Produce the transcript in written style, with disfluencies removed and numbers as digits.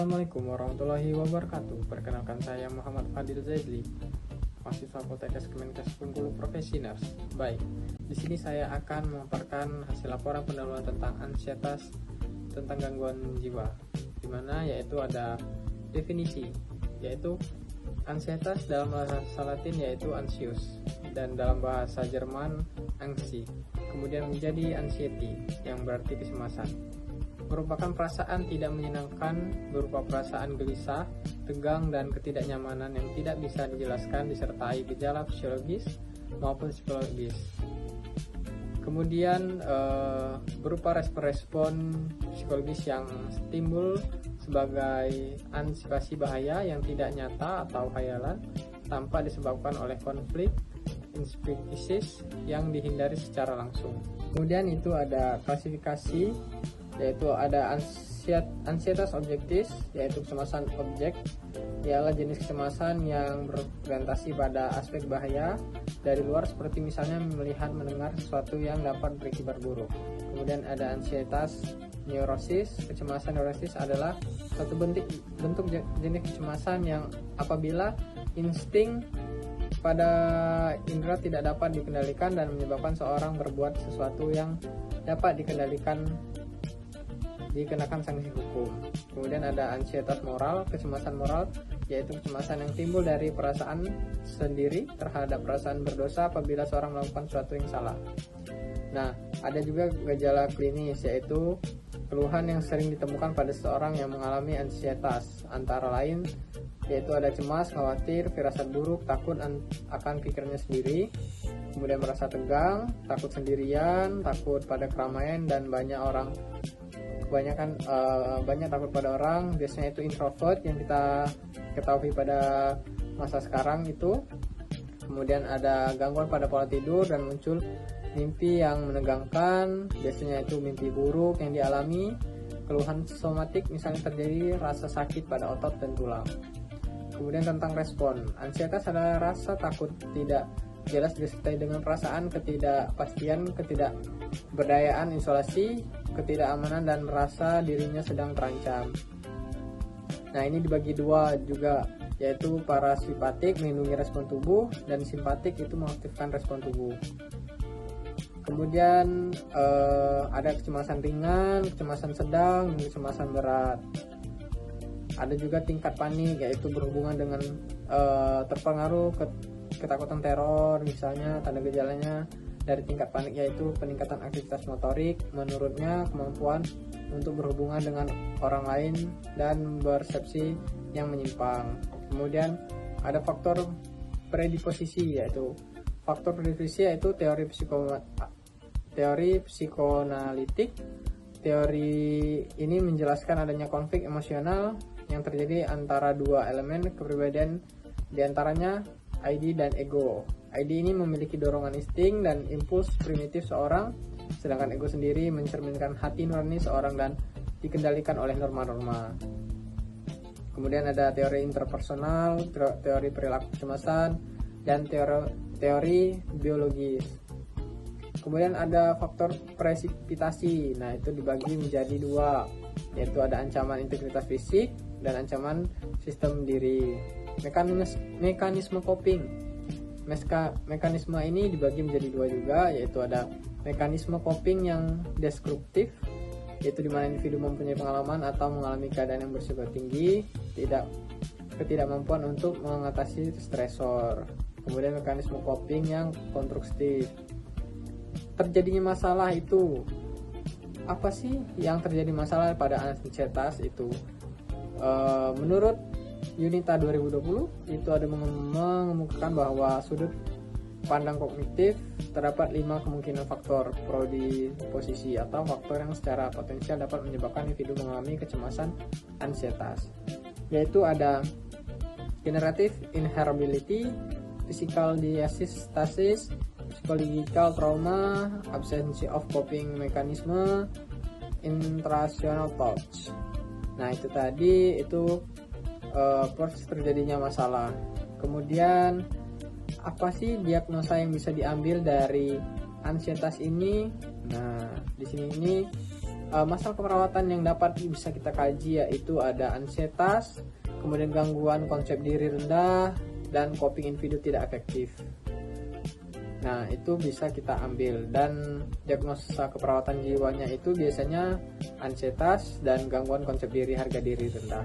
Assalamualaikum warahmatullahi wabarakatuh. Perkenalkan saya Muhammad Fadil Zaidli, mahasiswa Poltekkes Kemenkes Bengkulu Profesi Nurse. Baik, di sini saya akan memaparkan hasil laporan pendahuluan tentang ansietas tentang gangguan jiwa, di mana yaitu ada definisi, yaitu ansietas dalam bahasa Latin yaitu anxious, dan dalam bahasa Jerman angsi, kemudian menjadi anxiety yang berarti kecemasan. Merupakan perasaan tidak menyenangkan berupa perasaan gelisah, tegang, dan ketidaknyamanan yang tidak bisa dijelaskan disertai gejala fisiologis maupun psikologis. Kemudian berupa respon-respon psikologis yang timbul sebagai antisipasi bahaya yang tidak nyata atau khayalan tanpa disebabkan oleh konflik inspeksis yang dihindari secara langsung. Kemudian itu ada klasifikasi, yaitu ada ansietas objektif, yaitu kecemasan objek, ialah jenis kecemasan yang berorientasi pada aspek bahaya dari luar seperti misalnya melihat mendengar sesuatu yang dapat berakibat buruk. Kemudian ada ansietas neurosis. Kecemasan neurosis adalah satu bentuk jenis kecemasan yang apabila insting pada indera tidak dapat dikendalikan dan menyebabkan seorang berbuat sesuatu yang dapat dikenakan sanksi hukum. Kemudian ada ansietas moral. Kecemasan moral yaitu kecemasan yang timbul dari perasaan sendiri terhadap perasaan berdosa apabila seorang melakukan sesuatu yang salah. Nah, ada juga gejala klinis, yaitu keluhan yang sering ditemukan pada seseorang yang mengalami ansietas, antara lain yaitu ada cemas, khawatir, firasat buruk, takut akan pikirannya sendiri, kemudian merasa tegang, takut sendirian, takut pada keramaian, dan banyak takut pada orang. Biasanya itu introvert yang kita ketahui pada masa sekarang itu. Kemudian ada gangguan pada pola tidur dan muncul mimpi yang menegangkan, biasanya itu mimpi buruk yang dialami. Keluhan somatik misalnya terjadi rasa sakit pada otot dan tulang. Kemudian tentang respon, ansietas adalah rasa takut tidak jelas disertai dengan perasaan ketidakpastian, ketidakberdayaan, isolasi, ketidakamanan, dan merasa dirinya sedang terancam. Nah, ini dibagi dua juga, yaitu parasimpatik melindungi respon tubuh dan simpatik itu mengaktifkan respon tubuh. Kemudian ada kecemasan ringan, kecemasan sedang, dan kecemasan berat. Ada juga tingkat panik, yaitu berhubungan dengan terpengaruh ketakutan teror, misalnya tanda gejalanya dari tingkat panik yaitu peningkatan aktivitas motorik, menurutnya kemampuan untuk berhubungan dengan orang lain dan persepsi yang menyimpang. Kemudian ada faktor predisposisi, yaitu faktor predisposisi yaitu teori psikoanalitik. Teori ini menjelaskan adanya konflik emosional yang terjadi antara dua elemen kepribadian, diantaranya ID dan ego. ID ini memiliki dorongan insting dan impuls primitif seorang, sedangkan ego sendiri mencerminkan hati nurani seorang dan dikendalikan oleh norma-norma. Kemudian ada teori interpersonal, teori perilaku kecemasan, dan teori biologis. Kemudian ada faktor presipitasi. Nah, itu dibagi menjadi dua, yaitu ada ancaman integritas fisik dan ancaman sistem diri. Mekanisme coping. Mekanisme ini dibagi menjadi dua juga, yaitu ada mekanisme coping yang destruktif, yaitu di mana individu mempunyai pengalaman atau mengalami keadaan yang bersifat tinggi, ketidakmampuan untuk mengatasi stresor. Kemudian mekanisme coping yang konstruktif. Terjadinya masalah itu apa sih yang terjadi masalah pada ansietas itu? Menurut Unita 2020 itu ada mengemukakan bahwa sudut pandang kognitif terdapat 5 kemungkinan faktor predisposisi atau faktor yang secara potensial dapat menyebabkan individu mengalami kecemasan ansietas, yaitu ada generative inheritability, physical diastasis, psychological trauma, absence of coping mechanism, intrational thoughts. Nah, itu tadi itu proses terjadinya masalah. Kemudian apa sih diagnosa yang bisa diambil dari ansietas ini? Nah, di sini ini Masalah keperawatan yang dapat bisa kita kaji yaitu ada ansietas, kemudian gangguan konsep diri rendah, dan coping individu tidak efektif. Nah, itu bisa kita ambil, dan diagnosa keperawatan jiwanya itu biasanya ansietas dan gangguan konsep diri harga diri rendah.